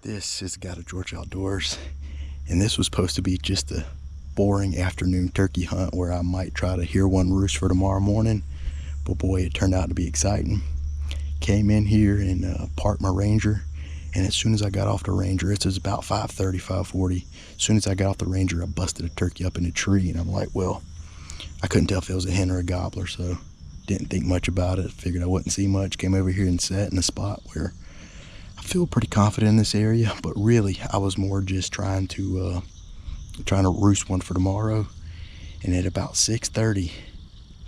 This is Got a Georgia Outdoors, and this was supposed to be just a boring afternoon turkey hunt where I might try to hear one roost for tomorrow morning, but boy, it turned out to be exciting. Came in here and parked my Ranger, and as soon as I got off the Ranger, it was about 5:30, 5:40. As soon as I got off the Ranger, I busted a turkey up in a tree, and I'm like, well, I couldn't tell if it was a hen or a gobbler, so didn't think much about it. Figured I wouldn't see much. Came over here and sat in a spot where I feel pretty confident in this area, but really I was more just trying to roost one for tomorrow. And at about 6:30,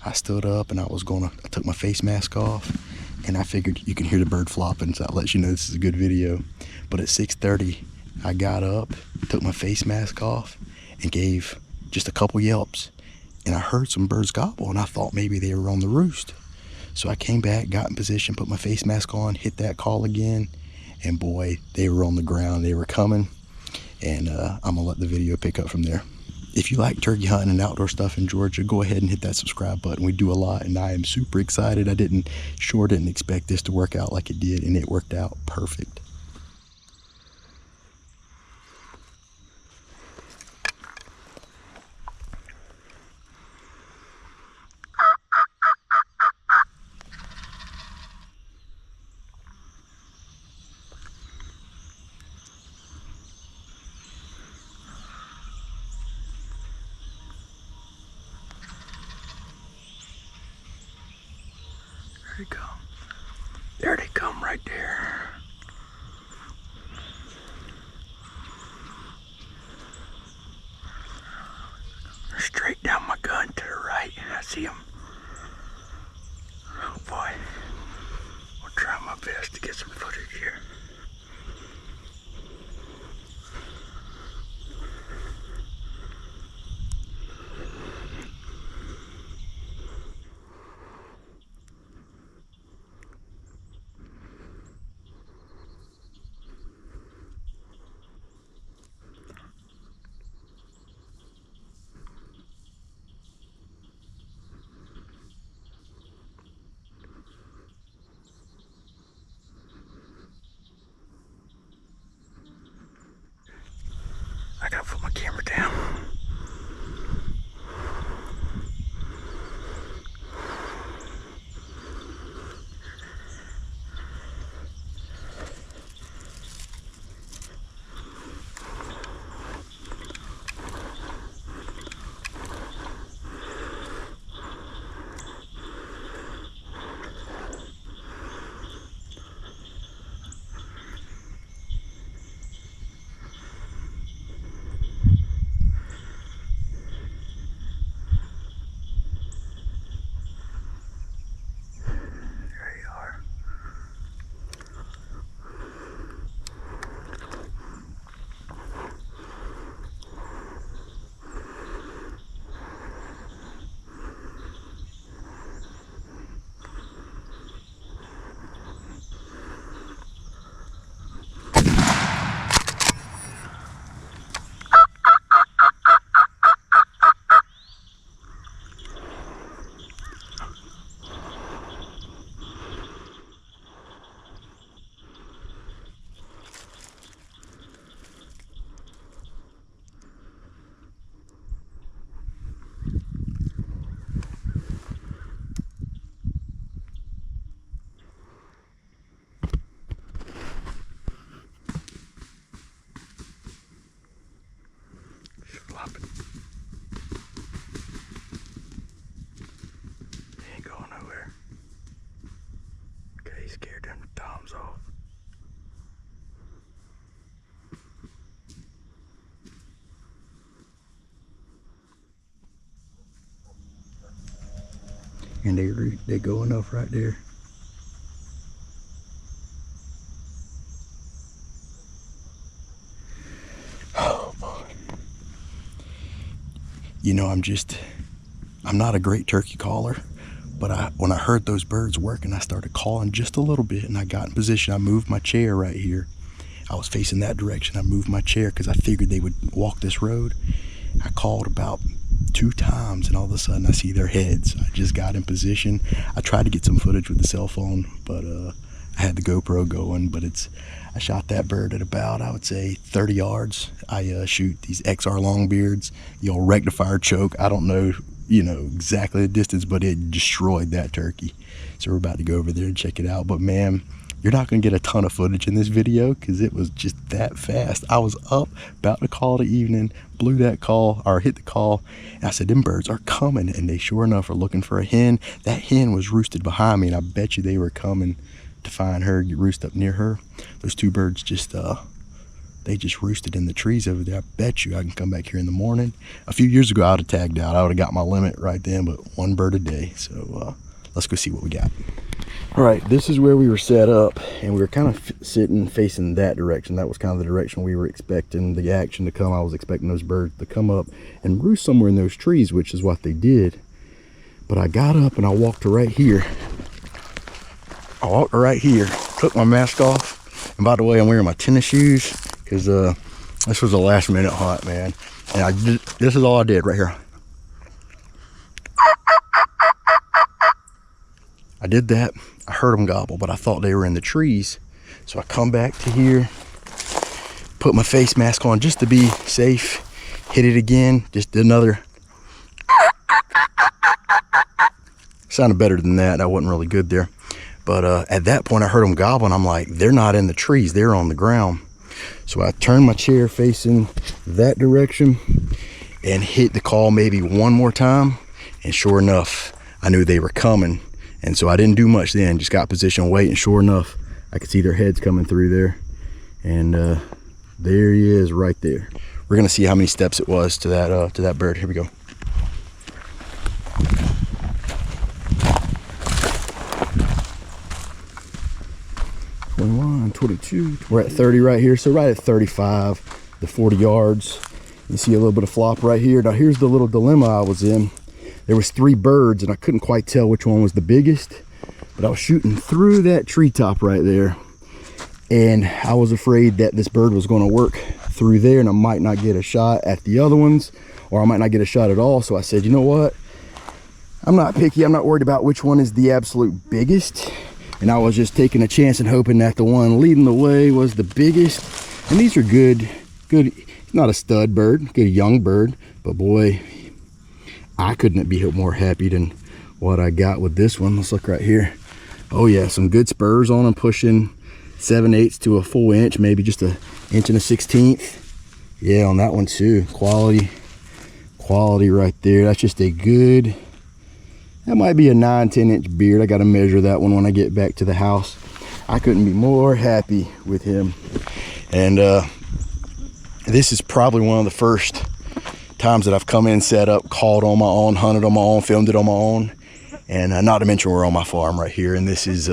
I stood up and I took my face mask off, and I figured you can hear the bird flopping, so that lets you know this is a good video. But at 6:30, I got up, took my face mask off, and gave just a couple yelps, and I heard some birds gobble, and I thought maybe they were on the roost. So I came back, got in position, put my face mask on, hit that call again, and boy, they were on the ground. They were coming, and I'm gonna let the video pick up from there. If you like turkey hunting and outdoor stuff in Georgia, go ahead and hit that subscribe button. We do a lot, and I am super excited. I didn't expect this to work out like it did, and it worked out perfect. There they come. There they come right there. Straight down my gun to the right. I see them. Oh boy. I'll try my best to get some footage here. I gotta put my camera down. Ain't going nowhere. Okay, he scared them toms off. And they going off right there. Oh boy. You know, I'm not a great turkey caller, but when I heard those birds working, I started calling just a little bit, and I got in position. I moved my chair right here. I was facing that direction. I moved my chair because I figured they would walk this road. I called about 2 times, and all of a sudden I see their heads. I just got in position. I tried to get some footage with the cell phone, but I had the GoPro going, but I shot that bird at about, I would say, 30 yards. I shoot these XR longbeards, the old rectifier choke. I don't know, exactly the distance, but it destroyed that turkey. So we're about to go over there and check it out. But man, you're not gonna get a ton of footage in this video because it was just that fast. I was up, about to call the evening, blew that call, or hit the call, and I said, them birds are coming, and they sure enough are looking for a hen. That hen was roosted behind me, and I bet you they were coming to find her, get roost up near her. Those two birds just they just roosted in the trees over there. I bet you I can come back here in the morning. A few years ago I would have tagged out, I would have got my limit right then, but one bird a day. So let's go see what we got. All right, this is where we were set up, and we were kind of sitting facing that direction. That was kind of the direction we were expecting the action to come. I was expecting those birds to come up and roost somewhere in those trees, which is what they did. But I got up and I walked to right here. Took my mask off, and by the way, I'm wearing my tennis shoes because this was a last minute hunt, man. And this is all I did right here. I did that. I heard them gobble, but I thought they were in the trees. So I come back to here, put my face mask on just to be safe, hit it again, just did another. Sounded better than that. That wasn't really good there. But at that point, I heard them gobble, and I'm like, they're not in the trees, they're on the ground. So I turned my chair facing that direction and hit the call maybe one more time. And sure enough, I knew they were coming. And so I didn't do much then, just got position, wait, and sure enough, I could see their heads coming through there. And there he is right there. We're gonna see how many steps it was to that bird. Here we go. "21, 22, we're at 30 right here, so right at 35, the 40 yards. You see a little bit of flop right here. Now here's the little dilemma I was in. There was 3 birds, and I couldn't quite tell which one was the biggest, but I was shooting through that treetop right there, and I was afraid that this bird was going to work through there, and I might not get a shot at the other ones, or I might not get a shot at all. So I said, you know what? I'm not picky. I'm not worried about which one is the absolute biggest, and I was just taking a chance and hoping that the one leading the way was the biggest. And these are good, not a stud bird, good young bird, but boy, I couldn't be more happy than what I got with this one. Let's look right here. Oh yeah, some good spurs on them, pushing 7/8 to a full inch, maybe just an inch and a 1/16. Yeah, on that one too. Quality right there. That's just a good, that might be a 9-10 inch beard. I got to measure that one when I get back to the house. I couldn't be more happy with him. And this is probably one of the first times that I've come in, set up, called on my own, hunted on my own, filmed it on my own, and not to mention we're on my farm right here. And this is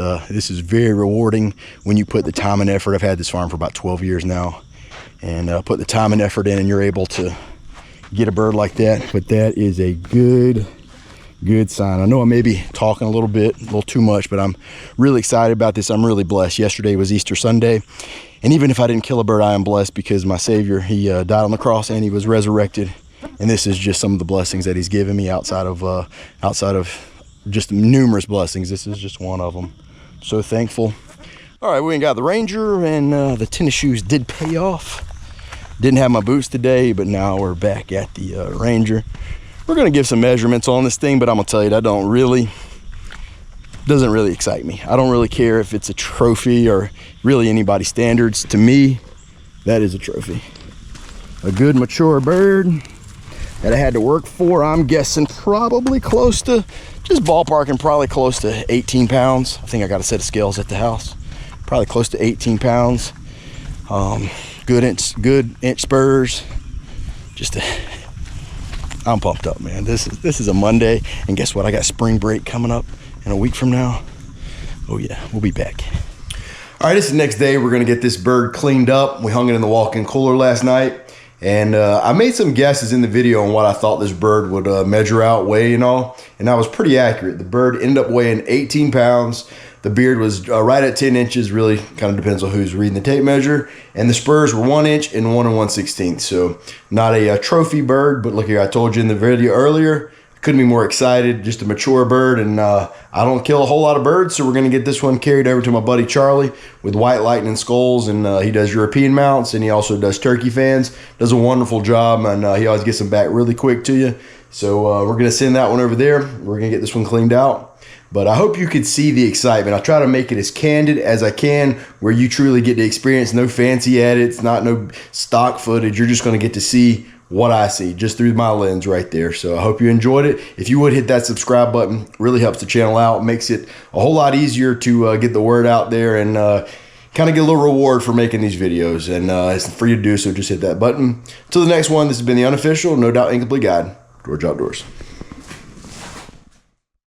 very rewarding when you put the time and effort. I've had this farm for about 12 years now, and put the time and effort in, and you're able to get a bird like that. But that is a good sign. I know I may be talking a little too much, but I'm really excited about this. I'm really blessed. Yesterday was Easter Sunday, and even if I didn't kill a bird, I am blessed because my Savior, he died on the cross and he was resurrected. And this is just some of the blessings that he's given me outside of just numerous blessings. This is just one of them. So thankful. All right, we got the Ranger, and the tennis shoes did pay off. Didn't have my boots today, but now we're back at the Ranger. We're gonna give some measurements on this thing, but I'm gonna tell you that doesn't really excite me. I don't really care if it's a trophy or really anybody's standards. To me, that is a trophy. A good mature bird that I had to work for. I'm guessing probably close to, just ballparking, probably close to 18 pounds. I think I got a set of scales at the house. Probably close to 18 pounds. Good inch spurs. I'm pumped up, man. This is a Monday, and guess what? I got spring break coming up in a week from now. Oh yeah, we'll be back. All right, this is the next day. We're gonna get this bird cleaned up. We hung it in the walk-in cooler last night. And I made some guesses in the video on what I thought this bird would measure out, weigh and all, and I was pretty accurate. The bird ended up weighing 18 pounds. The beard was right at 10 inches, really kind of depends on who's reading the tape measure. And the spurs were 1 inch and 1 1/16. So not a trophy bird, but look here, I told you in the video earlier, couldn't be more excited. Just a mature bird, and I don't kill a whole lot of birds, so we're going to get this one carried over to my buddy Charlie with White Lightning Skulls, and he does European mounts, and he also does turkey fans. Does a wonderful job, and he always gets them back really quick to you. So we're going to send that one over there. We're going to get this one cleaned out. But I hope you could see the excitement. I try to make it as candid as I can, where you truly get to experience no fancy edits, no stock footage. You're just going to get to see what I see just through my lens right there. So I hope you enjoyed it. If you would hit that subscribe button, it really helps the channel out. It makes it a whole lot easier to get the word out there and kind of get a little reward for making these videos. And it's free to do, so just hit that button. Until the next one, this has been the unofficial, no doubt incomplete guide, George Outdoors.